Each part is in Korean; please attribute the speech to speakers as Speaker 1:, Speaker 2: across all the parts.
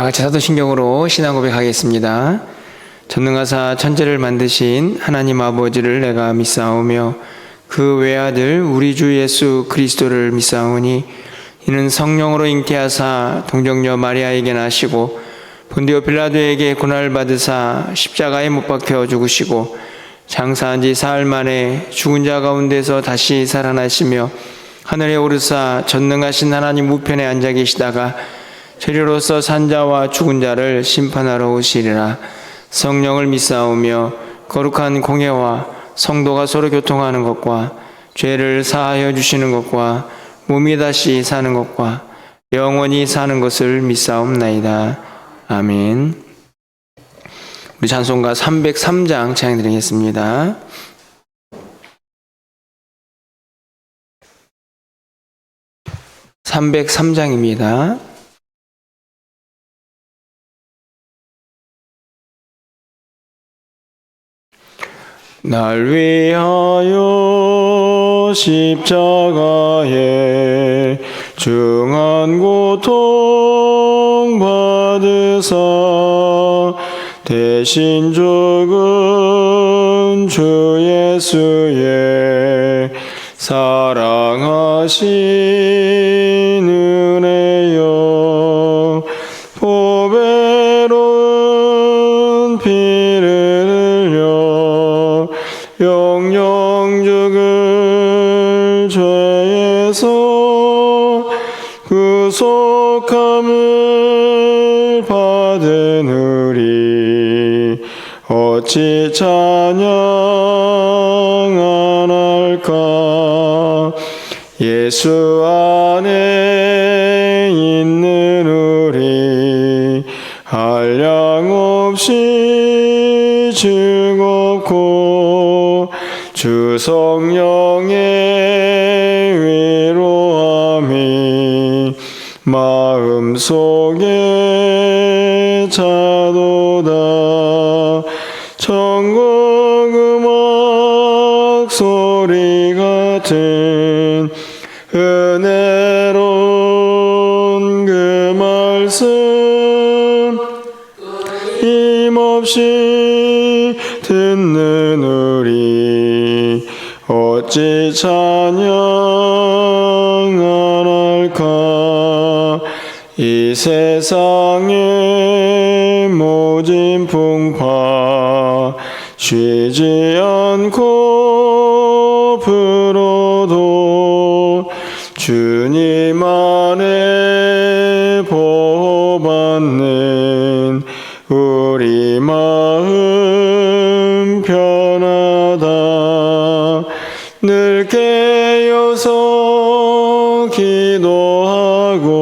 Speaker 1: 같이 사도신경으로 신앙 고백하겠습니다. 전능하사 천지를 만드신 하나님 아버지를 내가 믿사오며 그 외아들 우리 주 예수 그리스도를 믿사오니 이는 성령으로 잉태하사 동정녀 마리아에게 나시고 본디오 빌라도에게 고난을 받으사 십자가에 못 박혀 죽으시고 장사한 지 사흘 만에 죽은 자 가운데서 다시 살아나시며 하늘에 오르사 전능하신 하나님 우편에 앉아 계시다가 죄료로서 산자와 죽은 자를 심판하러 오시리라. 성령을 믿사오며 거룩한 공예와 성도가 서로 교통하는 것과 죄를 사하여 주시는 것과 몸이 다시 사는 것과 영원히 사는 것을 믿사옵나이다. 아멘. 우리 찬송가 303장 찬양드리겠습니다. (303장입니다) 날 위하여 십자가에 중한 고통 받으사 대신 죽은 주 예수의 사랑하신 은혜여 보배로운 피를 흘려 영영 죽을 죄에서 구속함을 받은 우리 어찌 찬양 안 할까. 예수 안에 있는 우리 한량없이 즐겁고 주 성령의 위로함이 마음속에 차도다. 천국 음악 소리 같은 은혜로운 그 말씀 힘없이 듣는 우리 어찌 찬양 안 할까. 이 세상의 모진 풍파 쉬지 않고 불어도 주님 안에 보호받는 우리 마음 편하다. 늘 깨어서 기도하고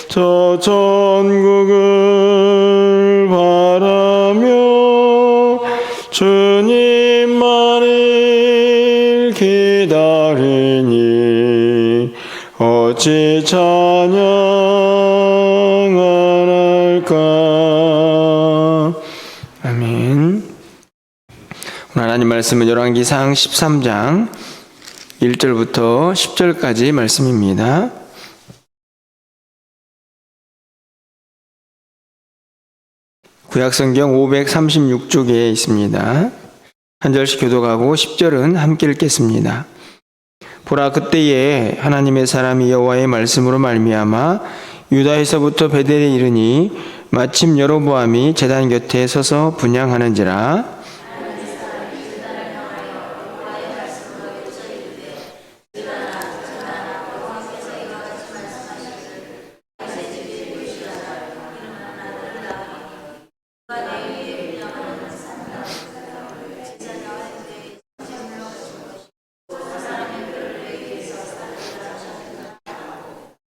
Speaker 1: 저 천국을 바라며 주님만을 기다리니 어찌 찬양 안 할까. 아멘. 오늘 하나님 말씀은 열왕기상 13장 1절부터 10절까지 말씀입니다. 구약성경 536쪽에 있습니다. 한 절씩 교독하고 10절은 함께 읽겠습니다. 보라, 그때에 하나님의 사람이 여호와의 말씀으로 말미암아 유다에서부터 베델에 이르니 마침 여로보암이 제단 곁에 서서 분향하는지라.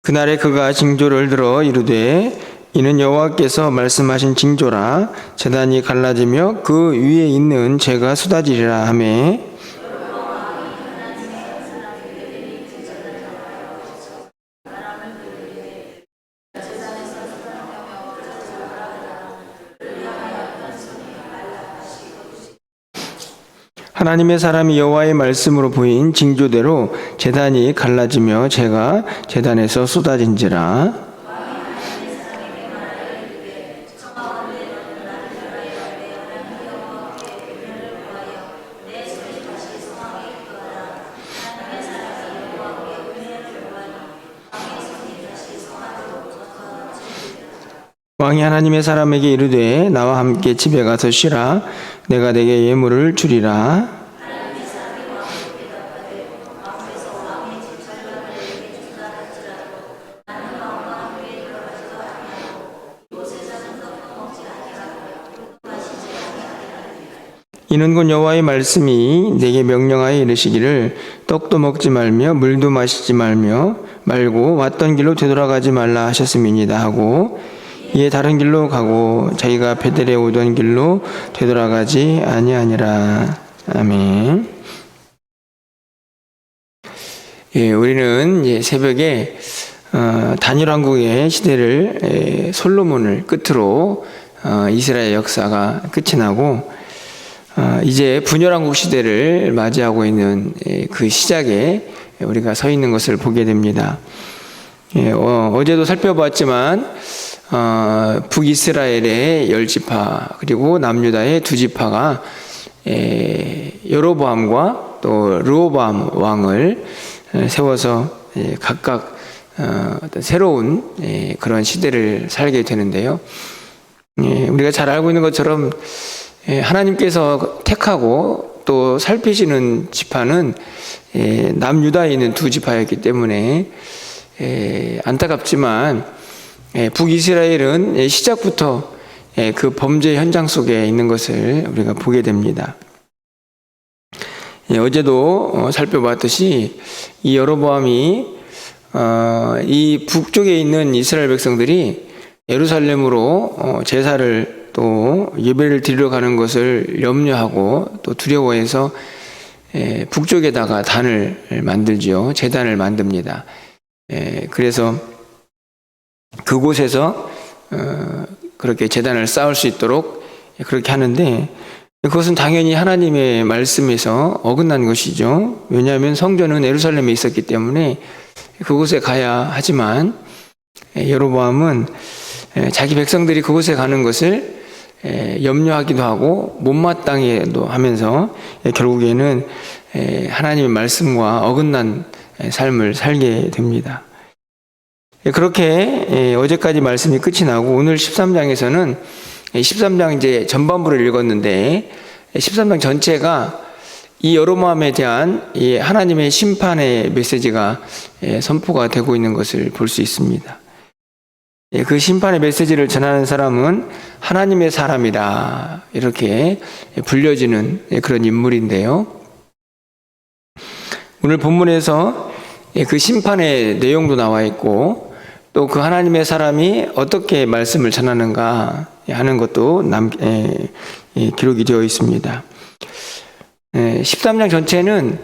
Speaker 1: 그날에 그가 징조를 들어 이르되 이는 여호와께서 말씀하신 징조라. 제단이 갈라지며 그 위에 있는 재가 쏟아지리라 하매 하나님의 사람이 여호와의 말씀으로 보인 징조대로 제단이 갈라지며 재가 제단에서 쏟아진지라. 왕이 하나님의 사람에게 이르되 나와 함께 집에 가서 쉬라. 내가 내게 예물을 주리라. 이는 곧 여호와의 말씀이 내게 명령하여 이르시기를 떡도 먹지 말며 물도 마시지 말고 왔던 길로 되돌아가지 말라 하셨음이니이다 하고 이에 다른 길로 가고 자기가 베델에 오던 길로 되돌아가지 아니하니라. 아멘. 예, 우리는 이제 새벽에 다니엘 왕국의 시대를 솔로몬을 끝으로 이스라엘 역사가 끝이 나고 이제 분열왕국 시대를 맞이하고 있는 그 시작에 우리가 서 있는 것을 보게 됩니다. 어제도 살펴봤지만 북이스라엘의 10지파 그리고 남유다의 2지파가 여로보암과 또 르호보암 왕을 세워서 각각 어떤 새로운 그런 시대를 살게 되는데요. 우리가 잘 알고 있는 것처럼 하나님께서 택하고 또 살피시는 지파는 남유다에 있는 2지파였기 때문에 안타깝지만 북이스라엘은 시작부터 그 범죄 현장 속에 있는 것을 우리가 보게 됩니다. 어제도 살펴봤듯이 이 여로보암이 이 북쪽에 있는 이스라엘 백성들이 예루살렘으로 제사를 또 예배를 드리러 가는 것을 염려하고 또 두려워해서 북쪽에다가 단을 만들지요. 제단을 만듭니다. 그래서 그곳에서 그렇게 제단을 쌓을 수 있도록 그렇게 하는데 그것은 당연히 하나님의 말씀에서 어긋난 것이죠. 왜냐하면 성전은 예루살렘에 있었기 때문에 그곳에 가야 하지만 여로보암은 자기 백성들이 그곳에 가는 것을 염려하기도 하고 못마땅해도 하면서 결국에는 하나님의 말씀과 어긋난 삶을 살게 됩니다. 그렇게 어제까지 말씀이 끝이 나고 오늘 13장에서는 13장 이제 전반부를 읽었는데 13장 전체가 이 여로보암에 대한 이 하나님의 심판의 메시지가 선포가 되고 있는 것을 볼 수 있습니다. 그 심판의 메시지를 전하는 사람은 하나님의 사람이다 이렇게 불려지는 그런 인물인데요. 오늘 본문에서 그 심판의 내용도 나와 있고 또 그 하나님의 사람이 어떻게 말씀을 전하는가 하는 것도 기록이 되어 있습니다. 13장 전체는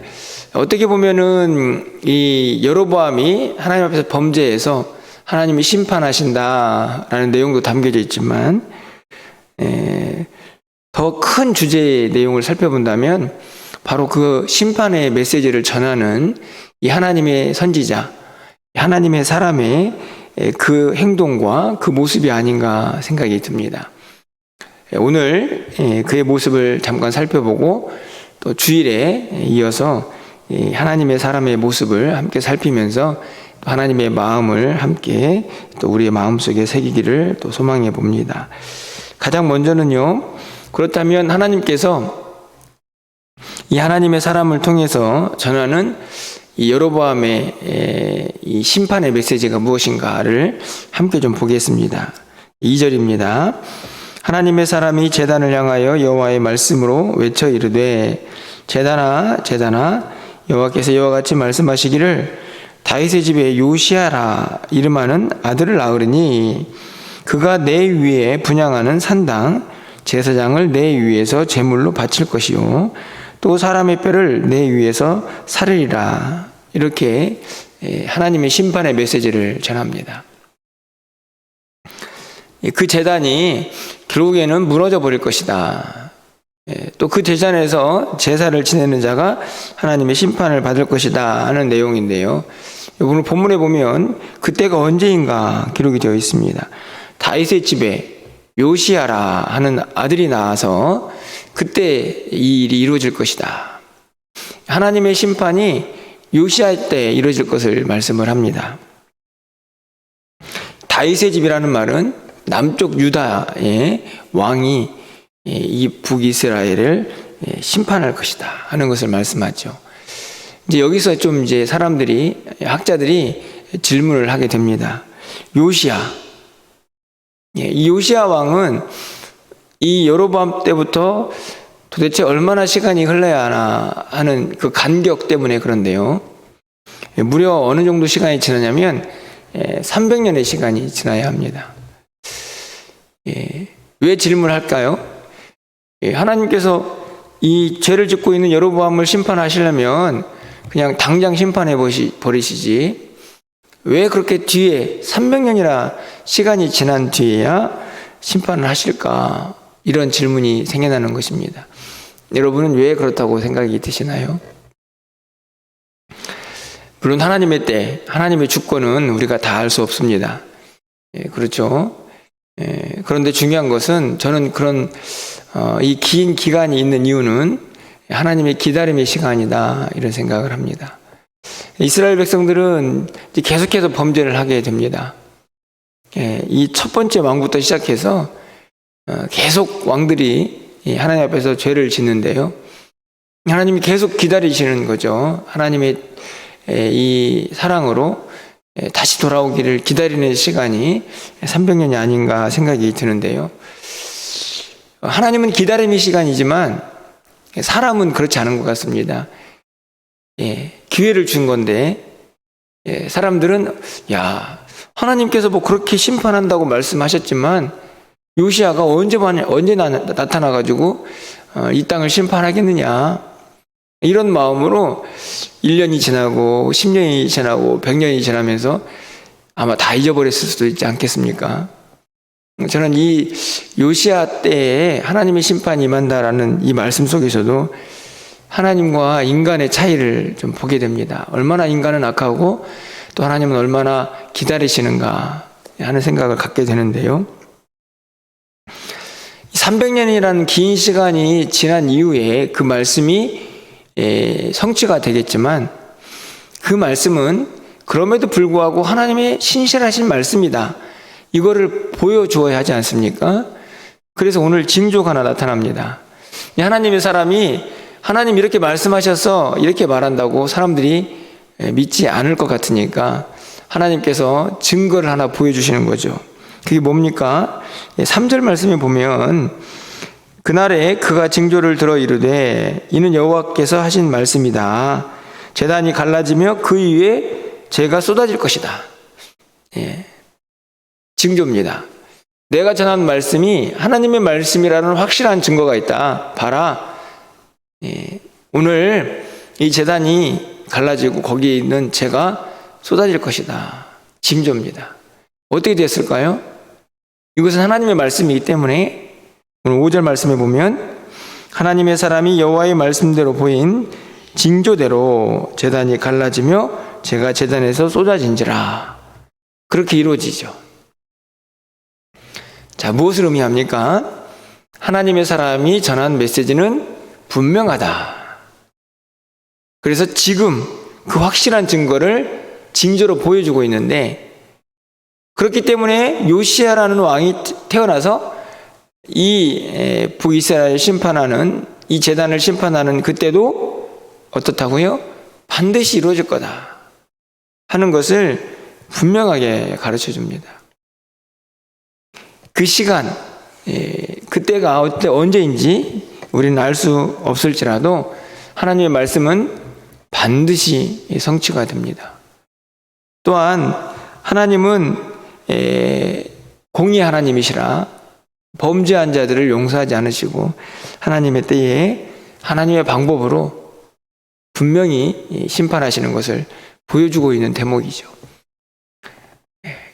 Speaker 1: 어떻게 보면은 이 여로보암이 하나님 앞에서 범죄해서 하나님이 심판하신다라는 내용도 담겨져 있지만 더 큰 주제의 내용을 살펴본다면 바로 그 심판의 메시지를 전하는 이 하나님의 선지자, 하나님의 사람의 그 행동과 그 모습이 아닌가 생각이 듭니다. 오늘 그의 모습을 잠깐 살펴보고 또 주일에 이어서 하나님의 사람의 모습을 함께 살피면서 하나님의 마음을 함께 또 우리의 마음속에 새기기를 또 소망해 봅니다. 가장 먼저는요, 그렇다면 하나님께서 이 하나님의 사람을 통해서 전하는 이 여로보암의 이 심판의 메시지가 무엇인가를 함께 좀 보겠습니다. 2절입니다. 하나님의 사람이 제단을 향하여 여호와의 말씀으로 외쳐 이르되 제단아 제단아 여호와께서 이와 같이 말씀하시기를 다윗의 집에 요시야라 이름하는 아들을 낳으리니 그가 내 위에 분향하는 산당 제사장을 내 위에서 제물로 바칠 것이요 또 사람의 뼈를 내 위에서 사르리라. 이렇게 하나님의 심판의 메시지를 전합니다. 그 제단이 결국에는 무너져 버릴 것이다. 또 그 제단에서 제사를 지내는 자가 하나님의 심판을 받을 것이다 하는 내용인데요. 오늘 본문에 보면 그때가 언제인가 기록이 되어 있습니다. 다윗의 집에 요시야라 하는 아들이 나와서 그때 이 일이 이루어질 것이다. 하나님의 심판이 요시야 때 이루어질 것을 말씀을 합니다. 다윗의 집이라는 말은 남쪽 유다의 왕이 이 북이스라엘을 심판할 것이다 하는 것을 말씀하죠. 이제 여기서 좀 이제 사람들이, 학자들이 질문을 하게 됩니다. 요시야, 이 요시야 왕은 이 여로보암 때부터 도대체 얼마나 시간이 흘러야 하나 하는 그 간격 때문에 그런데요. 무려 어느 정도 시간이 지나냐면 300년의 시간이 지나야 합니다. 왜 질문할까요? 하나님께서 이 죄를 짓고 있는 여로보암을 심판하시려면 그냥 당장 심판해 버리시지 왜 그렇게 뒤에 300년이나 시간이 지난 뒤에야 심판을 하실까? 이런 질문이 생겨나는 것입니다. 여러분은 왜 그렇다고 생각이 드시나요? 물론 하나님의 때, 하나님의 주권은 우리가 다 알 수 없습니다. 그렇죠? 그런데 중요한 것은 저는 그런 이 긴 기간이 있는 이유는 하나님의 기다림의 시간이다 이런 생각을 합니다. 이스라엘 백성들은 계속해서 범죄를 하게 됩니다. 이 첫 번째 왕부터 시작해서 계속 왕들이 하나님 앞에서 죄를 짓는데요. 하나님이 계속 기다리시는 거죠. 하나님의 이 사랑으로 다시 돌아오기를 기다리는 시간이 300년이 아닌가 생각이 드는데요. 하나님은 기다림의 시간이지만 사람은 그렇지 않은 것 같습니다. 기회를 준 건데 사람들은 하나님께서 뭐 그렇게 심판한다고 말씀하셨지만 요시야가 언제 나타나가지고 이 땅을 심판하겠느냐 이런 마음으로 1년이 지나고 10년이 지나고 100년이 지나면서 아마 다 잊어버렸을 수도 있지 않겠습니까? 저는 이 요시야 때에 하나님의 심판이 임한다라는 이 말씀 속에서도 하나님과 인간의 차이를 좀 보게 됩니다. 얼마나 인간은 악하고 또 하나님은 얼마나 기다리시는가 하는 생각을 갖게 되는데요. 300년이라는 긴 시간이 지난 이후에 그 말씀이 성취가 되겠지만 그 말씀은 그럼에도 불구하고 하나님의 신실하신 말씀이다. 이거를 보여주어야 하지 않습니까? 그래서 오늘 징조가 하나 나타납니다. 하나님의 사람이 하나님 이렇게 말씀하셔서 이렇게 말한다고 사람들이 믿지 않을 것 같으니까 하나님께서 증거를 하나 보여주시는 거죠. 그게 뭡니까? 3절 말씀에 보면 그날에 그가 징조를 들어 이르되 이는 여호와께서 하신 말씀이다. 제단이 갈라지며 그 위에 재가 쏟아질 것이다. 징조입니다. 내가 전한 말씀이 하나님의 말씀이라는 확실한 증거가 있다. 봐라. 오늘 이 제단이 갈라지고 거기에 있는 재가 쏟아질 것이다. 징조입니다. 어떻게 됐을까요? 이것은 하나님의 말씀이기 때문에 오늘 5절 말씀에 보면 하나님의 사람이 여호와의 말씀대로 보인 징조대로 제단이 갈라지며 재가 제단에서 쏟아진지라. 그렇게 이루어지죠. 자, 무엇을 의미합니까? 하나님의 사람이 전한 메시지는 분명하다. 그래서 지금 그 확실한 증거를 징조로 보여주고 있는데 그렇기 때문에 요시야라는 왕이 태어나서 이 북이스라엘 심판하는 이 제단을 심판하는 그때도 어떻다고요? 반드시 이루어질 거다 하는 것을 분명하게 가르쳐 줍니다. 그 시간, 그때가 언제인지 우리는 알 수 없을지라도 하나님의 말씀은 반드시 성취가 됩니다. 또한 하나님은 공의 하나님이시라 범죄한 자들을 용서하지 않으시고 하나님의 때에 하나님의 방법으로 분명히 심판하시는 것을 보여주고 있는 대목이죠.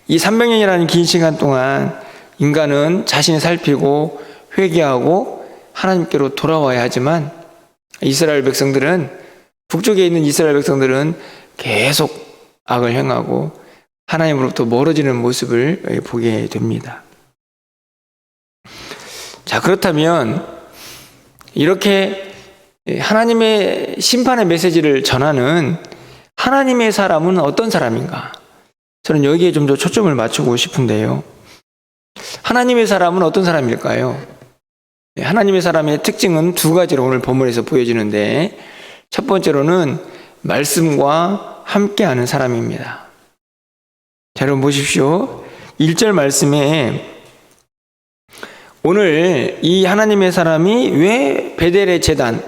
Speaker 1: 이 300년이라는 긴 시간 동안 인간은 자신이 살피고 회개하고 하나님께로 돌아와야 하지만 이스라엘 백성들은 북쪽에 있는 이스라엘 백성들은 계속 악을 행하고 하나님으로부터 멀어지는 모습을 보게 됩니다. 자, 그렇다면 이렇게 하나님의 심판의 메시지를 전하는 하나님의 사람은 어떤 사람인가? 저는 여기에 좀 더 초점을 맞추고 싶은데요. 하나님의 사람은 어떤 사람일까요? 하나님의 사람의 특징은 두 가지로 오늘 본문에서 보여지는데, 첫 번째로는 말씀과 함께하는 사람입니다. 자, 여러분 보십시오. 1절 말씀에 오늘 이 하나님의 사람이 왜 베델의 제단,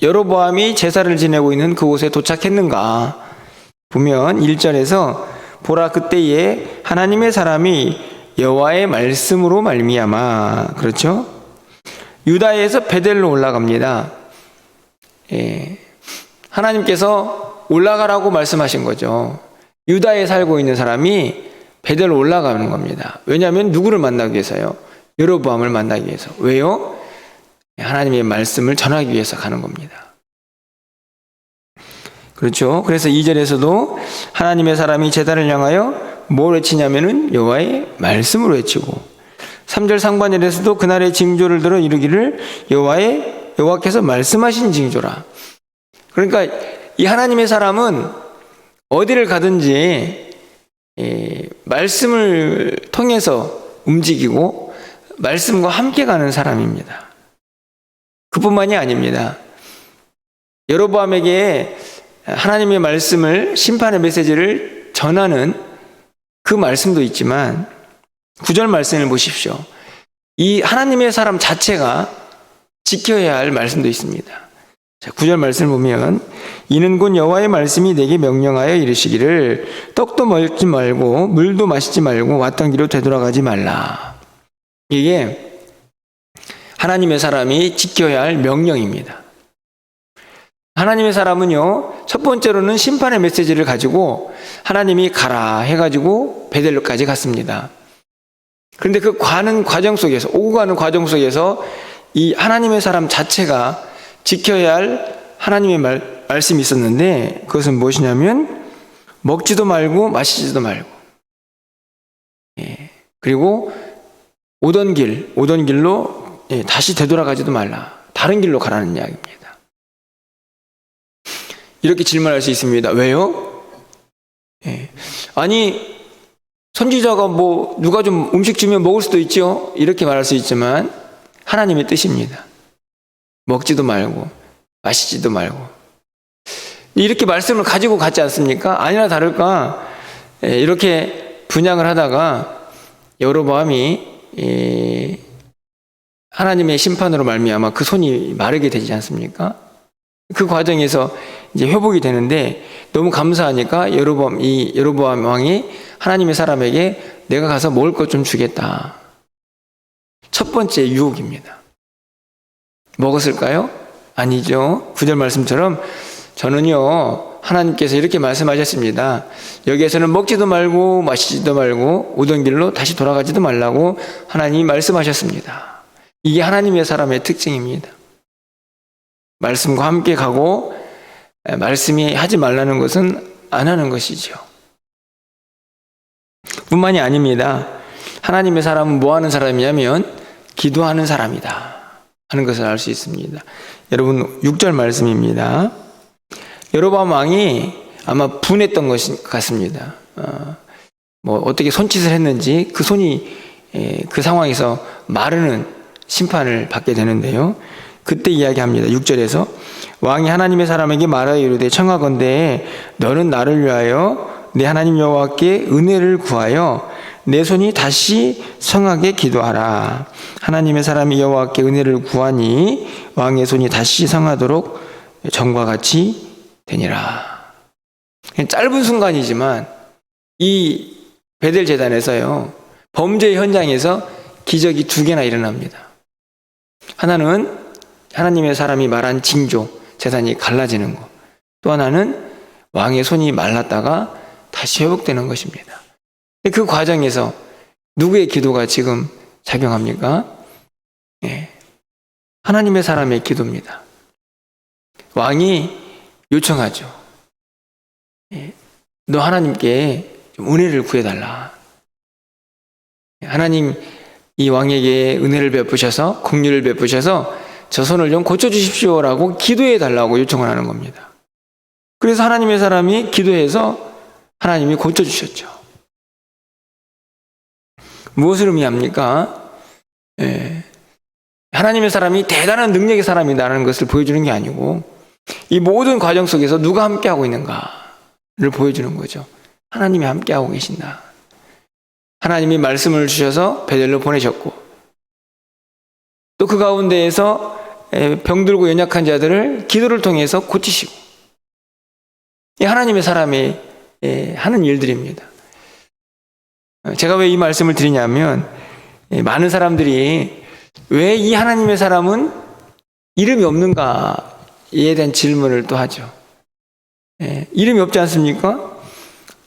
Speaker 1: 여로보암이 제사를 지내고 있는 그곳에 도착했는가 보면 1절에서 보라 그때에 하나님의 사람이 여호와의 말씀으로 말미암아, 그렇죠? 유다에서 베델로 올라갑니다. 하나님께서 올라가라고 말씀하신 거죠. 유다에 살고 있는 사람이 베델로 올라가는 겁니다. 왜냐하면 누구를 만나기 위해서요? 여로보암을 만나기 위해서. 왜요? 하나님의 말씀을 전하기 위해서 가는 겁니다. 그렇죠? 그래서 2절에서도 하나님의 사람이 제단을 향하여 뭘 외치냐면은 여호와의 말씀으로 외치고, 3절 상반절에서도 그날의 징조를 들어 이르기를 여호와께서 말씀하신 징조라. 그러니까 이 하나님의 사람은 어디를 가든지 말씀을 통해서 움직이고 말씀과 함께 가는 사람입니다. 그뿐만이 아닙니다. 여로보암에게 하나님의 말씀을, 심판의 메시지를 전하는 그 말씀도 있지만 9절 말씀을 보십시오. 이 하나님의 사람 자체가 지켜야 할 말씀도 있습니다. 자, 9절 말씀을 보면 이는 곧 여호와의 말씀이 내게 명령하여 이르시기를 떡도 먹지 말고 물도 마시지 말고 왔던 길로 되돌아가지 말라. 이게 하나님의 사람이 지켜야 할 명령입니다. 하나님의 사람은요, 첫 번째로는 심판의 메시지를 가지고 하나님이 가라 해가지고 베델로까지 갔습니다. 그런데 그 가는 과정 속에서, 오고 가는 과정 속에서 이 하나님의 사람 자체가 지켜야 할 하나님의 말씀이 있었는데, 그것은 무엇이냐면 먹지도 말고 마시지도 말고, 그리고 오던 길로 다시 되돌아가지도 말라. 다른 길로 가라는 이야기입니다. 이렇게 질문할 수 있습니다. 왜요? 아니, 선지자가 누가 좀 음식 주면 먹을 수도 있죠. 이렇게 말할 수 있지만 하나님의 뜻입니다. 먹지도 말고 마시지도 말고. 이렇게 말씀을 가지고 갔지 않습니까? 아니나 다를까 이렇게 분양을 하다가 여로보암이 하나님의 심판으로 말미암아 그 손이 마르게 되지 않습니까? 그 과정에서 이제 회복이 되는데, 너무 감사하니까 여로보암 왕이 하나님의 사람에게 내가 가서 먹을 것 좀 주겠다. 첫 번째 유혹입니다. 먹었을까요? 아니죠. 9절 말씀처럼 저는요, 하나님께서 이렇게 말씀하셨습니다. 여기에서는 먹지도 말고 마시지도 말고 오던 길로 다시 돌아가지도 말라고 하나님이 말씀하셨습니다. 이게 하나님의 사람의 특징입니다. 말씀과 함께 가고 말씀이 하지 말라는 것은 안 하는 것이죠. 뿐만이 아닙니다. 하나님의 사람은 뭐 하는 사람이냐면 기도하는 사람이다 하는 것을 알 수 있습니다. 여러분 6절 말씀입니다. 여로보암 왕이 아마 분했던 것 같습니다. 어떻게 손짓을 했는지 그 손이 그 상황에서 마르는 심판을 받게 되는데요. 그때 이야기합니다. 6절에서 왕이 하나님의 사람에게 말하여 이르되 청하건대 너는 나를 위하여 내 하나님 여호와께 은혜를 구하여 내 손이 다시 성하게 기도하라. 하나님의 사람이 여호와께 은혜를 구하니 왕의 손이 다시 성하도록 전과 같이 되니라. 짧은 순간이지만 이 베델 제단에서요, 범죄 현장에서 기적이 2개나 일어납니다. 하나는 하나님의 사람이 말한 징조, 제단이 갈라지는 것. 또 하나는 왕의 손이 말랐다가 다시 회복되는 것입니다. 그 과정에서 누구의 기도가 지금 작용합니까? 하나님의 사람의 기도입니다. 왕이 요청하죠. 너 하나님께 좀 은혜를 구해달라. 하나님 이 왕에게 은혜를 베푸셔서, 긍휼을 베푸셔서 저 손을 좀 고쳐주십시오라고 기도해달라고 요청을 하는 겁니다. 그래서 하나님의 사람이 기도해서 하나님이 고쳐주셨죠. 무엇을 의미합니까? 하나님의 사람이 대단한 능력의 사람이라는 것을 보여주는 게 아니고 이 모든 과정 속에서 누가 함께하고 있는가를 보여주는 거죠. 하나님이 함께하고 계신다. 하나님이 말씀을 주셔서 베델로 보내셨고 또 그 가운데에서 병들고 연약한 자들을 기도를 통해서 고치시고 이 하나님의 사람이 하는 일들입니다. 제가 왜 이 말씀을 드리냐면 많은 사람들이 왜 이 하나님의 사람은 이름이 없는가에 대한 질문을 또 하죠. 이름이 없지 않습니까?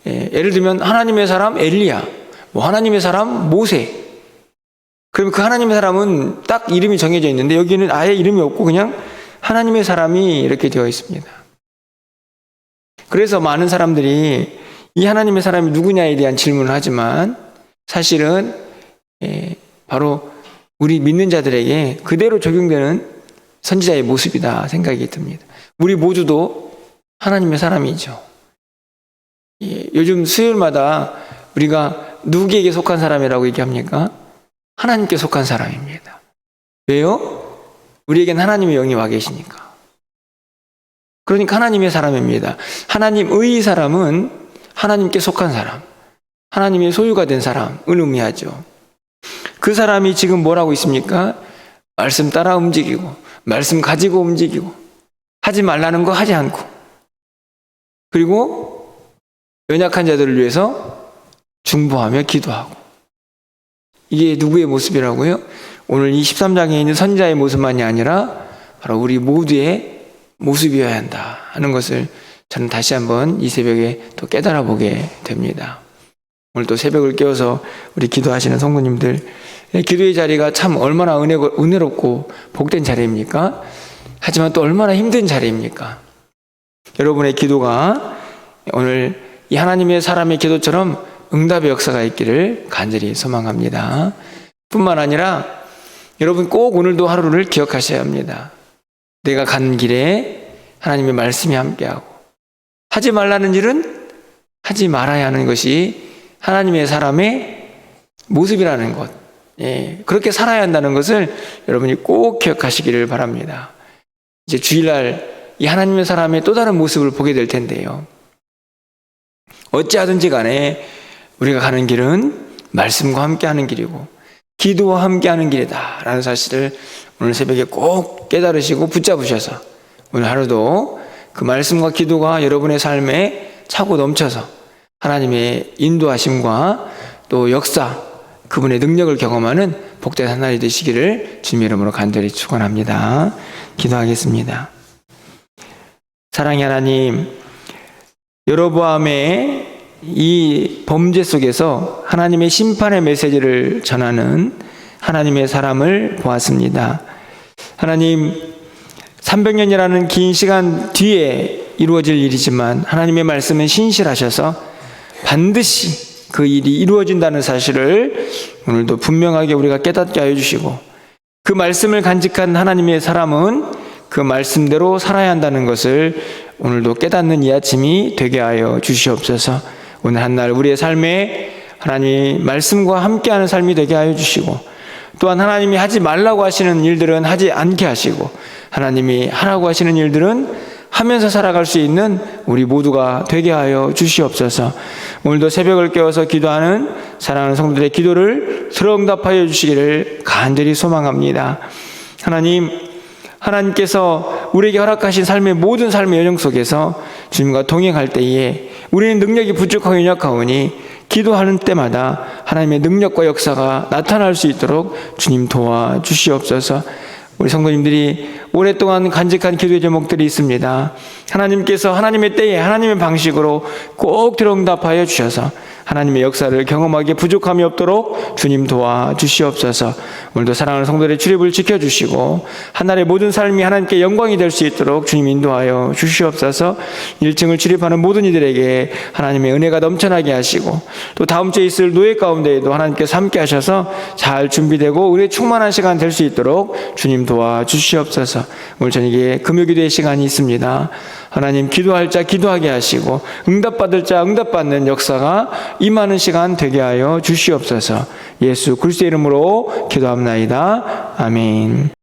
Speaker 1: 예를 들면 하나님의 사람 엘리야, 하나님의 사람 모세. 그러면 그 하나님의 사람은 딱 이름이 정해져 있는데 여기는 아예 이름이 없고 그냥 하나님의 사람이 이렇게 되어 있습니다. 그래서 많은 사람들이 이 하나님의 사람이 누구냐에 대한 질문을 하지만 사실은 바로 우리 믿는 자들에게 그대로 적용되는 선지자의 모습이다 생각이 듭니다. 우리 모두도 하나님의 사람이죠. 요즘 수요일마다 우리가 누구에게 속한 사람이라고 얘기합니까? 하나님께 속한 사람입니다. 왜요? 우리에겐 하나님의 영이 와 계시니까. 그러니까 하나님의 사람입니다. 하나님의 사람은 하나님께 속한 사람, 하나님의 소유가 된 사람을 의미하죠. 그 사람이 지금 뭘 하고 있습니까? 말씀 따라 움직이고 말씀 가지고 움직이고 하지 말라는 거 하지 않고 그리고 연약한 자들을 위해서 중보하며 기도하고 이게 누구의 모습이라고요? 오늘 이 13장에 있는 선지자의 모습만이 아니라 바로 우리 모두의 모습이어야 한다 하는 것을 저는 다시 한번 이 새벽에 또 깨달아 보게 됩니다. 오늘 또 새벽을 깨워서 우리 기도하시는 성도님들, 기도의 자리가 참 얼마나 은혜롭고 복된 자리입니까? 하지만 또 얼마나 힘든 자리입니까? 여러분의 기도가 오늘 이 하나님의 사람의 기도처럼 응답의 역사가 있기를 간절히 소망합니다. 뿐만 아니라 여러분 꼭 오늘도 하루를 기억하셔야 합니다. 내가 가는 길에 하나님의 말씀이 함께하고 하지 말라는 일은 하지 말아야 하는 것이 하나님의 사람의 모습이라는 것, 그렇게 살아야 한다는 것을 여러분이 꼭 기억하시기를 바랍니다. 이제 주일날 이 하나님의 사람의 또 다른 모습을 보게 될 텐데요. 어찌하든지 간에 우리가 가는 길은 말씀과 함께하는 길이고 기도와 함께하는 길이다 라는 사실을 오늘 새벽에 꼭 깨달으시고 붙잡으셔서 오늘 하루도 그 말씀과 기도가 여러분의 삶에 차고 넘쳐서 하나님의 인도하심과 또 역사, 그분의 능력을 경험하는 복된 한 날이 되시기를 주님의 이름으로 간절히 축원합니다. 기도하겠습니다. 사랑의 하나님, 여로보암의 이 범죄 속에서 하나님의 심판의 메시지를 전하는 하나님의 사람을 보았습니다. 하나님, 300년이라는 긴 시간 뒤에 이루어질 일이지만 하나님의 말씀은 신실하셔서 반드시 그 일이 이루어진다는 사실을 오늘도 분명하게 우리가 깨닫게 하여 주시고 그 말씀을 간직한 하나님의 사람은 그 말씀대로 살아야 한다는 것을 오늘도 깨닫는 이 아침이 되게 하여 주시옵소서. 오늘 한날 우리의 삶에 하나님의 말씀과 함께하는 삶이 되게 하여 주시고 또한 하나님이 하지 말라고 하시는 일들은 하지 않게 하시고 하나님이 하라고 하시는 일들은 하면서 살아갈 수 있는 우리 모두가 되게 하여 주시옵소서. 오늘도 새벽을 깨워서 기도하는 사랑하는 성도들의 기도를 들어응답하여 주시기를 간절히 소망합니다. 하나님께서 우리에게 허락하신 삶의 모든 삶의 여정 속에서 주님과 동행할 때에 우리는 능력이 부족하고 연약하오니 기도하는 때마다 하나님의 능력과 역사가 나타날 수 있도록 주님 도와주시옵소서. 우리 성도님들이 오랫동안 간직한 기도의 제목들이 있습니다. 하나님께서 하나님의 때에 하나님의 방식으로 꼭 들어응답하여 주셔서 하나님의 역사를 경험하기에 부족함이 없도록 주님 도와주시옵소서. 오늘도 사랑하는 성도들의 출입을 지켜주시고 한날의 모든 삶이 하나님께 영광이 될 수 있도록 주님 인도하여 주시옵소서. 1층을 출입하는 모든 이들에게 하나님의 은혜가 넘쳐나게 하시고 또 다음 주에 있을 노예 가운데에도 하나님께서 함께 하셔서 잘 준비되고 은혜 충만한 시간 될 수 있도록 주님 도와주시옵소서. 오늘 저녁에 금요기도의 시간이 있습니다. 하나님, 기도할 자 기도하게 하시고 응답받을 자 응답받는 역사가 임하는 시간 되게 하여 주시옵소서. 예수 그리스도의 이름으로 기도합나이다. 아멘.